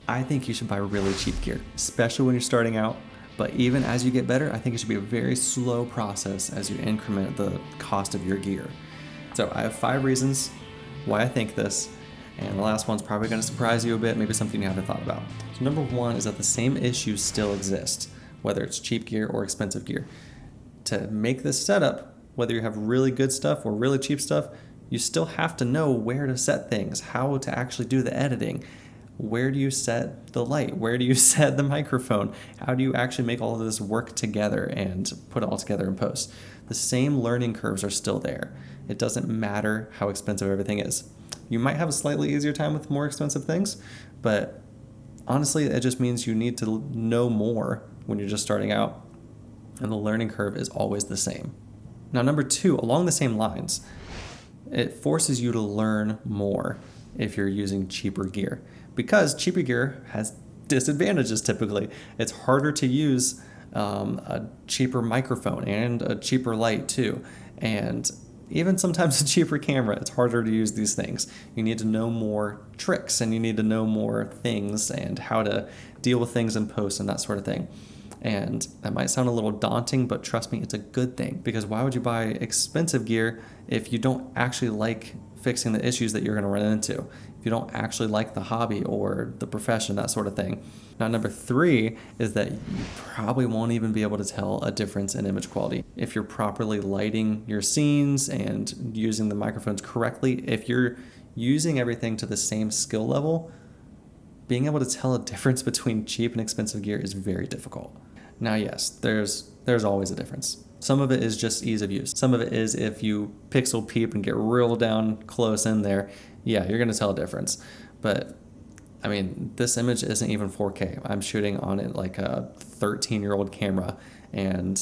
I think you should buy really cheap gear, especially when you're starting out. But even as you get better, I think it should be a very slow process as you increment the cost of your gear. So I have 5 reasons why I think this, and the last one's probably going to surprise you a bit, maybe something you haven't thought about. So number 1 is that the same issues still exist, whether it's cheap gear or expensive gear. To make this setup, whether you have really good stuff or really cheap stuff, you still have to know where to set things, how to actually do the editing. Where do you set the light? Where do you set the microphone? How do you actually make all of this work together and put it all together in post? The same learning curves are still there. It doesn't matter how expensive everything is. You might have a slightly easier time with more expensive things, but honestly, it just means you need to know more when you're just starting out, and the learning curve is always the same. Now, number 2, along the same lines, it forces you to learn more if you're using cheaper gear, because cheaper gear has disadvantages typically. It's harder to use a cheaper microphone and a cheaper light too, and even sometimes a cheaper camera. It's harder to use these things. You need to know more tricks, and you need to know more things and how to deal with things in post and that sort of thing. And that might sound a little daunting, but trust me, it's a good thing, because why would you buy expensive gear if you don't actually like fixing the issues that you're going to run into, if you don't actually like the hobby or the profession, that sort of thing. Now, number 3 is that you probably won't even be able to tell a difference in image quality. If you're properly lighting your scenes and using the microphones correctly, if you're using everything to the same skill level, being able to tell a difference between cheap and expensive gear is very difficult. Now, yes, there's always a difference. Some of it is just ease of use. Some of it is if you pixel peep and get real down close in there, yeah, you're going to tell a difference. But I mean, this image isn't even 4K. I'm shooting on it like a 13-year-old camera, and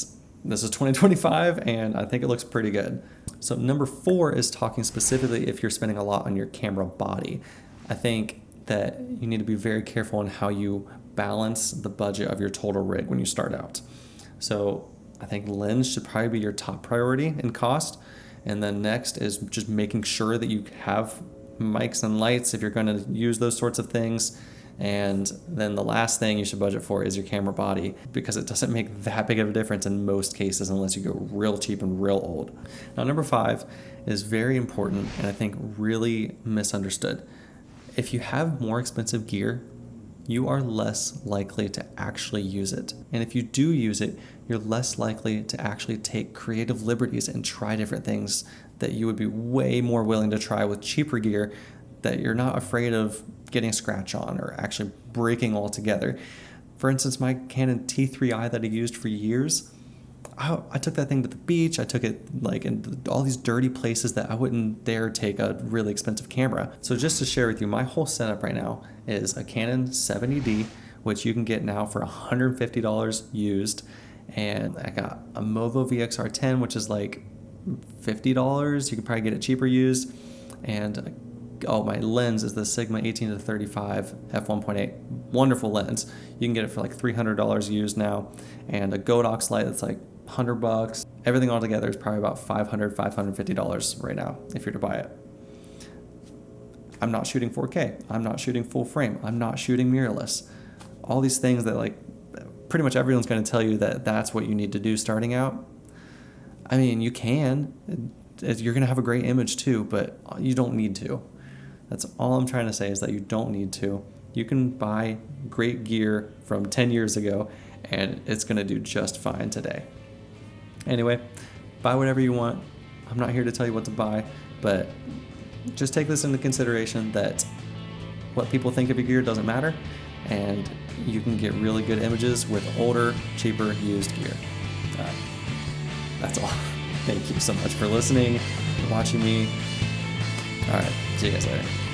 this is 2025, and I think it looks pretty good. So number 4 is talking specifically if you're spending a lot on your camera body. I think that you need to be very careful on how you balance the budget of your total rig when you start out. So I think lens should probably be your top priority in cost. And then next is just making sure that you have mics and lights if you're going to use those sorts of things. And then the last thing you should budget for is your camera body, because it doesn't make that big of a difference in most cases unless you go real cheap and real old. Now, number 5 is very important and I think really misunderstood. If you have more expensive gear, you are less likely to actually use it. And if you do use it, you're less likely to actually take creative liberties and try different things that you would be way more willing to try with cheaper gear that you're not afraid of getting a scratch on or actually breaking altogether. For instance, my Canon T3i that I used for years, I took that thing to the beach. I took it like in all these dirty places that I wouldn't dare take a really expensive camera. So just to share with you, my whole setup right now is a Canon 70D, which you can get now for $150 used. And I got a Movo VXR10, which is like $50. You can probably get it cheaper used. And my lens is the Sigma 18-35 f1.8. Wonderful lens. You can get it for like $300 used now. And a Godox light that's like $100. Everything all together is probably about $550 right now if you're to buy it. I'm not shooting 4K. I'm not shooting full frame. I'm not shooting mirrorless. All these things that like pretty much everyone's going to tell you that that's what you need to do starting out. I mean, you can. You're going to have a great image too, but you don't need to. That's all I'm trying to say, is that you don't need to. You can buy great gear from 10 years ago and it's going to do just fine today. Anyway, buy whatever you want. I'm not here to tell you what to buy, but just take this into consideration that what people think of your gear doesn't matter, and you can get really good images with older, cheaper, used gear. All right. That's all. Thank you so much for listening, for watching me. All right. See you guys later.